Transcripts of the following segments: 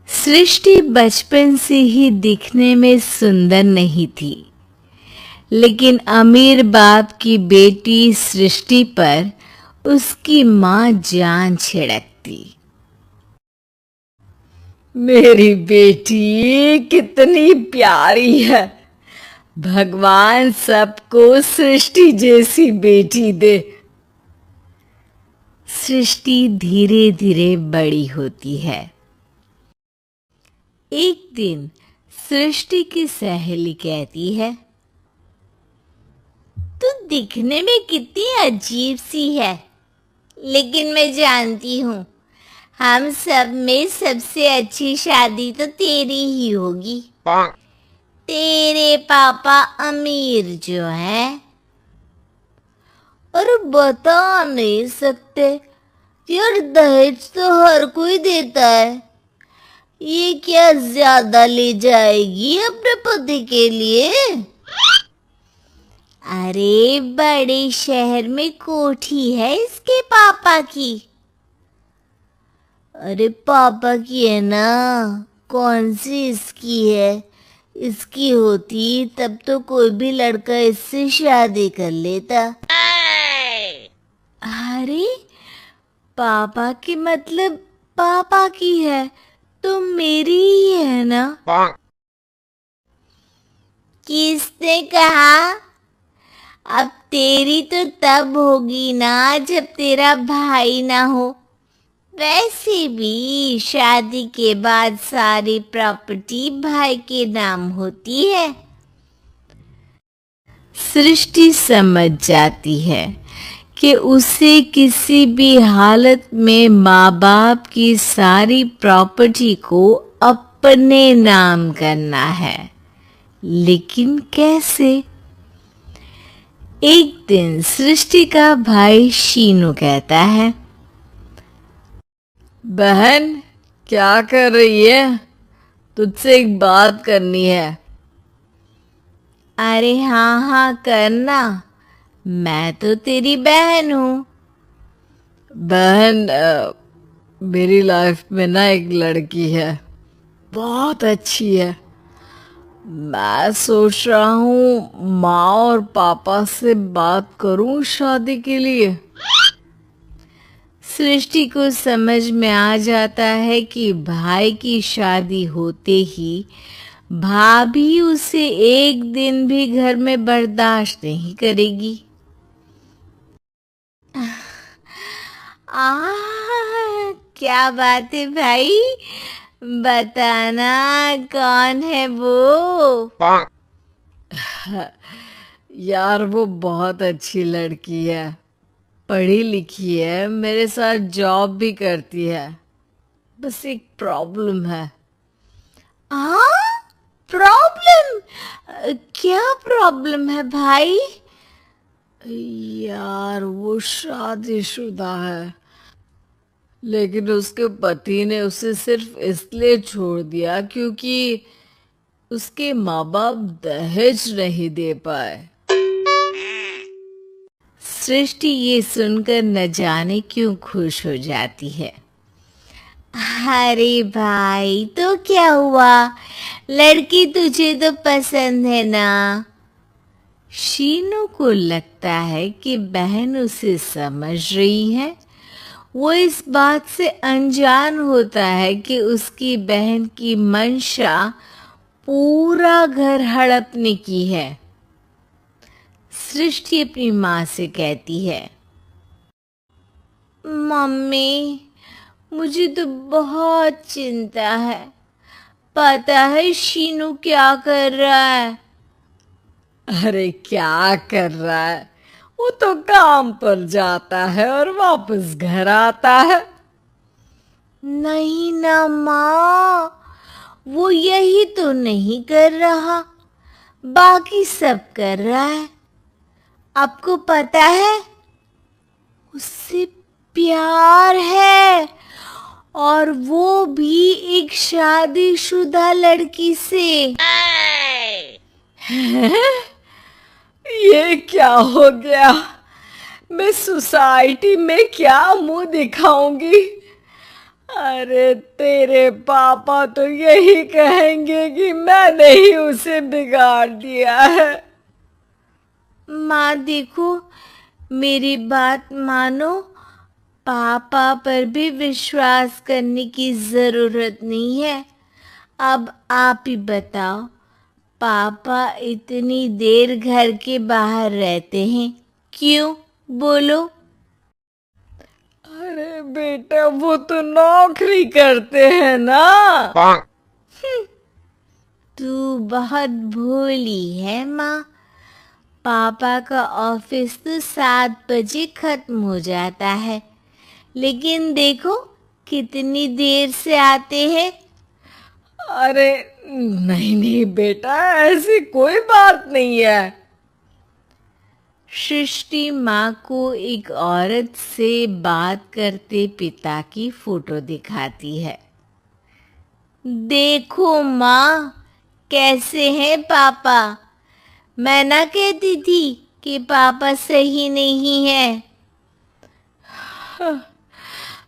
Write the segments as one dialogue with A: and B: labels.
A: सृष्टि बचपन से ही दिखने में सुंदर नहीं थी, लेकिन अमीर बाप की बेटी सृष्टि पर उसकी माँ जान छिड़कती। मेरी बेटी कितनी प्यारी है। भगवान सबको सृष्टि जैसी बेटी दे। सृष्टि धीरे धीरे बड़ी होती है। एक दिन सृष्टि की सहेली कहती है, तू दिखने में कितनी अजीब सी है, लेकिन मैं जानती हूँ हम सब में सबसे अच्छी शादी तो तेरी ही होगी। तेरे पापा अमीर जो है, और बता नहीं सकते यार, दहेज तो हर कोई देता है। ये क्या ज्यादा ले जाएगी अपने पति के लिए? अरे बड़े शहर में कोठी है इसके पापा की। अरे पापा की है ना, कौन सी इसकी है? इसकी होती तब तो कोई भी लड़का इससे शादी कर लेता। अरे पापा की मतलब पापा की है तो मेरी ही है ना? किसने कहा? अब तेरी तो तब होगी ना जब तेरा भाई ना हो। वैसे भी शादी के बाद सारी प्रॉपर्टी भाई के नाम होती है। सृष्टि समझ जाती है कि उसे किसी भी हालत में माँ बाप की सारी प्रॉपर्टी को अपने नाम करना है, लेकिन कैसे? एक दिन सृष्टि का भाई शीनू कहता है, बहन क्या कर रही है? तुझसे एक बात करनी है। अरे हाँ हाँ करना, मैं तो तेरी बहन हूँ। बहन मेरी लाइफ में ना एक लड़की है, बहुत अच्छी है। मैं सोच रहा हूँ माँ और पापा से बात करूँ शादी के लिए। सृष्टि को समझ में आ जाता है कि भाई की शादी होते ही भाभी उसे एक दिन भी घर में बर्दाश्त नहीं करेगी। क्या बात है भाई, बताना कौन है वो? यार वो बहुत अच्छी लड़की है, पढ़ी लिखी है, मेरे साथ जॉब भी करती है। बस एक प्रॉब्लम है। प्रॉब्लम? क्या प्रॉब्लम है भाई? यार वो शादीशुदा है, लेकिन उसके पति ने उसे सिर्फ इसलिए छोड़ दिया क्योंकि उसके माँ बाप दहेज नहीं दे पाए। सृष्टि ये सुनकर न जाने क्यों खुश हो जाती है। अरे भाई तो क्या हुआ, लड़की तुझे तो पसंद है ना? शीनू को लगता है कि बहन उसे समझ रही है। वो इस बात से अनजान होता है कि उसकी बहन की मंशा पूरा घर हड़पने की है। सृष्टि अपनी माँ से कहती है, मम्मी मुझे तो बहुत चिंता है। पता है शीनू क्या कर रहा है? अरे क्या कर रहा है, वो तो काम पर जाता है और वापस घर आता है। नहीं ना माँ, वो यही तो नहीं कर रहा, बाकी सब कर रहा है। आपको पता है उससे प्यार है, और वो भी एक शादीशुदा लड़की से। ये क्या हो गया? मैं सोसाइटी में क्या मुंह दिखाऊंगी? अरे तेरे पापा तो यही कहेंगे कि मैंने ही उसे बिगाड़ दिया है। माँ देखो, मेरी बात मानो, पापा पर भी विश्वास करने की जरूरत नहीं है। अब आप ही बताओ, पापा इतनी देर घर के बाहर रहते हैं क्यों? बोलो। अरे बेटा, वो तो नौकरी करते हैं ना। तू बहुत भोली है माँ। पापा का ऑफिस तो 7 बजे खत्म हो जाता है, लेकिन देखो कितनी देर से आते हैं। अरे नहीं नहीं बेटा, ऐसी कोई बात नहीं है। सृष्टि माँ को एक औरत से बात करते पिता की फोटो दिखाती है। देखो माँ, कैसे हैं पापा? मैं ना कहती थी कि पापा सही नहीं है।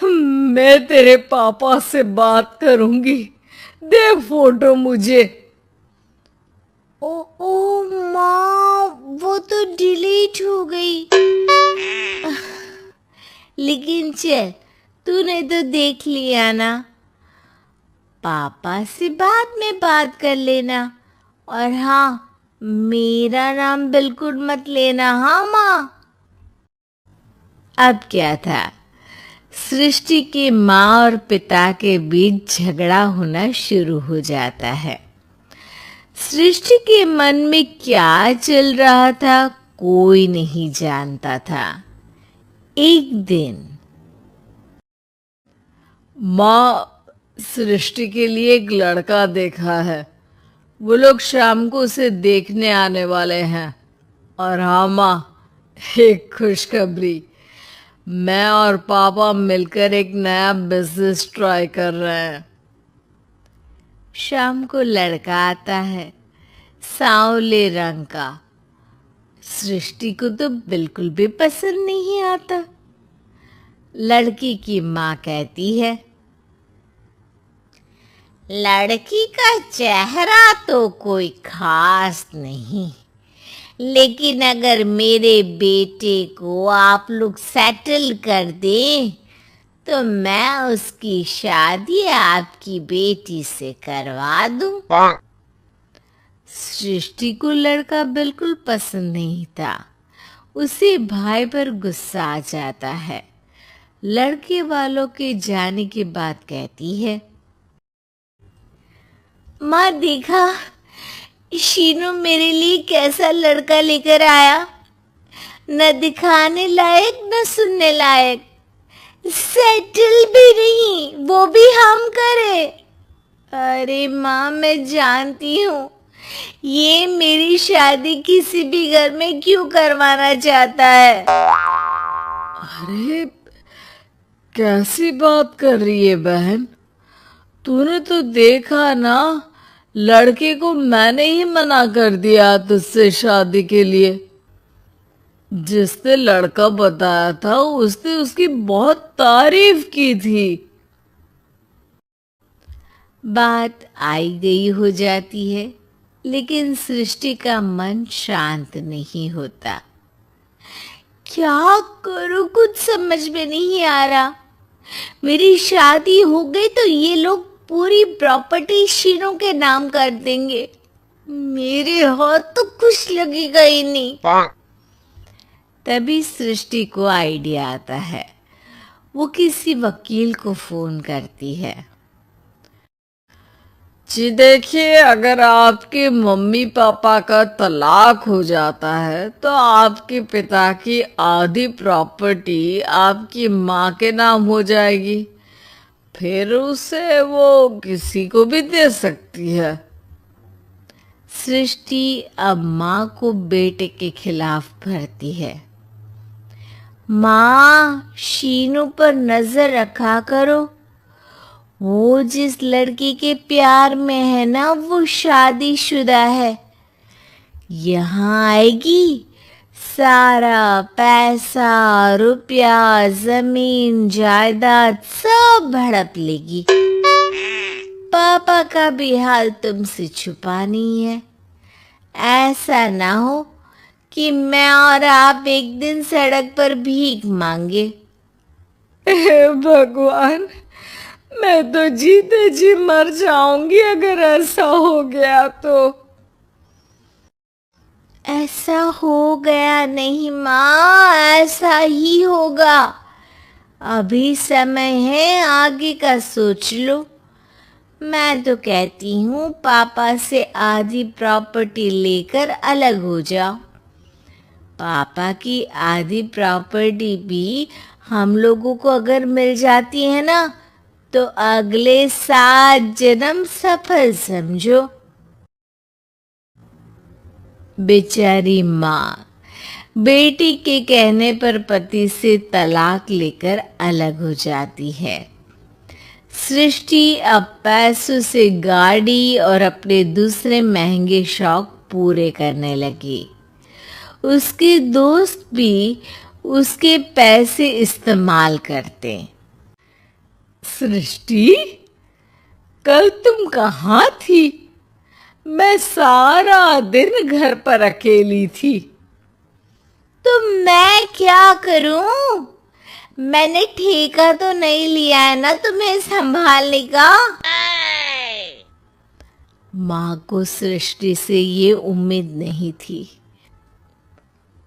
A: मैं तेरे पापा से बात करूंगी। दे फोटो मुझे। ओ माँ, वो तो डिलीट हो गई। लेकिन चल, तूने तो देख लिया ना। पापा से बाद में बात कर लेना। और हाँ, मेरा नाम बिल्कुल मत लेना, हाँ माँ। अब क्या था, सृष्टि के माँ और पिता के बीच झगड़ा होना शुरू हो जाता है। सृष्टि के मन में क्या चल रहा था कोई नहीं जानता था। एक दिन माँ, सृष्टि के लिए एक लड़का देखा है। वो लोग शाम को उसे देखने आने वाले हैं। और हाँ माँ, एक खुशखबरी, मैं और पापा मिलकर एक नया बिजनेस ट्राई कर रहे हैं। शाम को लड़का आता है, सांवले रंग का। सृष्टि को तो बिल्कुल भी पसंद नहीं आता। लड़की की माँ कहती है, लड़की का चेहरा तो कोई खास नहीं, लेकिन अगर मेरे बेटे को आप लोग सेटल कर दें तो मैं उसकी शादी आपकी बेटी से करवा दूं। सृष्टि को लड़का बिल्कुल पसंद नहीं था। उसे भाई पर गुस्सा आ जाता है। लड़के वालों के जाने के बाद कहती है, माँ देखा, शीनू मेरे लिए कैसा लड़का लेकर आया। न दिखाने लायक न सुनने लायक, सेटल भी नहीं, वो भी हम करे। अरे माँ, मैं जानती हूँ ये मेरी शादी किसी भी घर में क्यों करवाना चाहता है। अरे कैसी बात कर रही है बहन? तूने तो देखा ना, लड़के को मैंने ही मना कर दिया तुझसे शादी के लिए। जिसने लड़का बताया था उसने उसकी बहुत तारीफ की थी। बात आई गई हो जाती है, लेकिन सृष्टि का मन शांत नहीं होता। क्या करूं, कुछ समझ में नहीं आ रहा। मेरी शादी हो गई तो ये लोग पूरी प्रॉपर्टी शीनू के नाम कर देंगे। मेरे हाथ तो कुछ लगेगा ही नहीं। तभी सृष्टि को आइडिया आता है। वो किसी वकील को फोन करती है। जी देखिए, अगर आपके मम्मी पापा का तलाक हो जाता है तो आपके पिता की आधी प्रॉपर्टी आपकी माँ के नाम हो जाएगी। फिर उसे वो किसी को भी दे सकती है। सृष्टि अब माँ को बेटे के खिलाफ भरती है। माँ, शीनू पर नजर रखा करो। वो जिस लड़की के प्यार में है ना, वो शादीशुदा है। यहाँ आएगी, सारा पैसा, रुपया, जमीन, जायदाद सब हड़प लेगी। पापा का भी हाल तुमसे छुपा नहीं है। ऐसा ना हो कि मैं और आप एक दिन सड़क पर भीख मांगे।
B: हे भगवान, मैं तो जीते जी मर जाऊंगी अगर ऐसा हो गया तो।
A: ऐसा हो गया नहीं माँ, ऐसा ही होगा। अभी समय है, आगे का सोच लो। मैं तो कहती हूँ पापा से आधी प्रॉपर्टी लेकर अलग हो जाओ। पापा की आधी प्रॉपर्टी भी हम लोगों को अगर मिल जाती है ना, तो अगले 7 जन्म सफल समझो। बेचारी माँ बेटी के कहने पर पति से तलाक लेकर अलग हो जाती है। सृष्टि अब पैसों से गाड़ी और अपने दूसरे महंगे शौक पूरे करने लगी। उसके दोस्त भी उसके पैसे इस्तेमाल करते।
B: सृष्टि, कल तुम कहाँ थी? मैं सारा दिन घर पर अकेली थी।
A: तो मैं क्या करूं? मैंने ठेका तो नहीं लिया है ना तुम्हें संभालने का। माँ को सृष्टि से ये उम्मीद नहीं थी।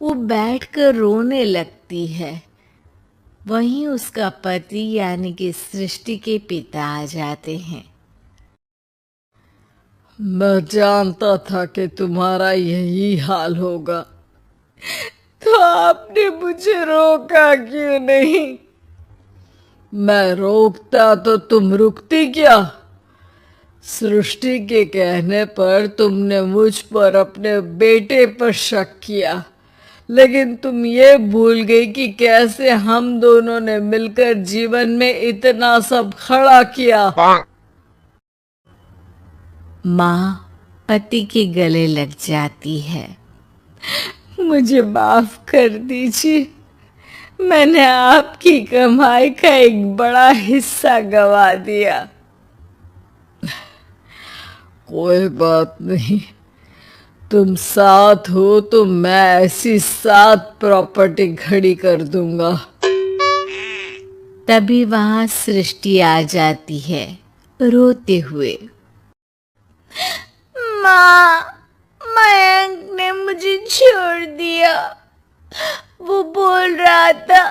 A: वो बैठकर रोने लगती है। वहीं उसका पति यानी कि सृष्टि के पिता आ जाते हैं।
B: मैं जानता था कि तुम्हारा यही हाल होगा, तो आपने मुझे रोका क्यों नहीं? मैं रोकता तो तुम रुकती क्या? सृष्टि के कहने पर तुमने मुझ पर, अपने बेटे पर शक किया, लेकिन तुम ये भूल गई कि कैसे हम दोनों ने मिलकर जीवन में इतना सब खड़ा किया।
A: माँ पति के गले लग जाती है।
B: मुझे माफ कर दीजिए, मैंने आपकी कमाई का एक बड़ा हिस्सा गवा दिया। कोई बात नहीं, तुम साथ हो तो मैं ऐसी 7 प्रॉपर्टी खड़ी कर दूंगा।
A: तभी वहां सृष्टि आ जाती है रोते हुए। माँ, मयंक ने मुझे छोड़ दिया। वो बोल रहा था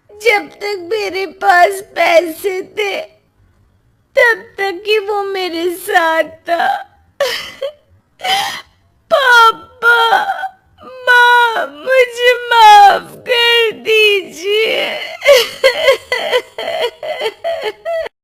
A: जब तक मेरे पास पैसे थे तब तक ही वो मेरे साथ था।